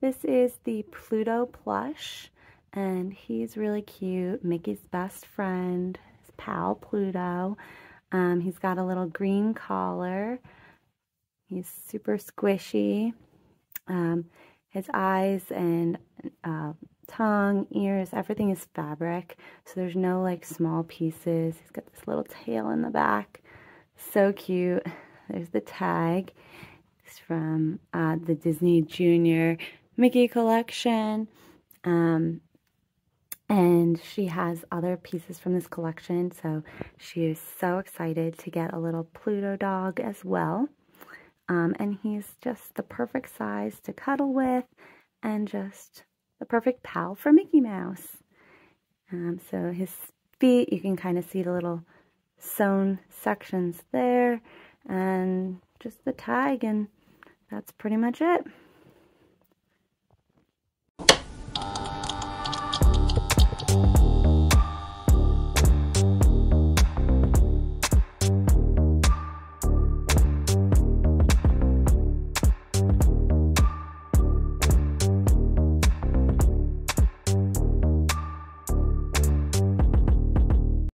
This is the Pluto Plush, and he's really cute. Mickey's best friend, his pal Pluto. He's got a little green collar. He's super squishy. His eyes and tongue, ears, everything is fabric, so there's no like small pieces. He's got this little tail in the back. So cute. There's the tag. It's from the Disney Junior Mickey collection. And she has other pieces from this collection, so she is so excited to get a little Pluto dog as well. And he's just the perfect size to cuddle with and just the perfect pal for Mickey Mouse. So his feet, you can kind of see the little sewn sections there, and just the tag, and that's pretty much it.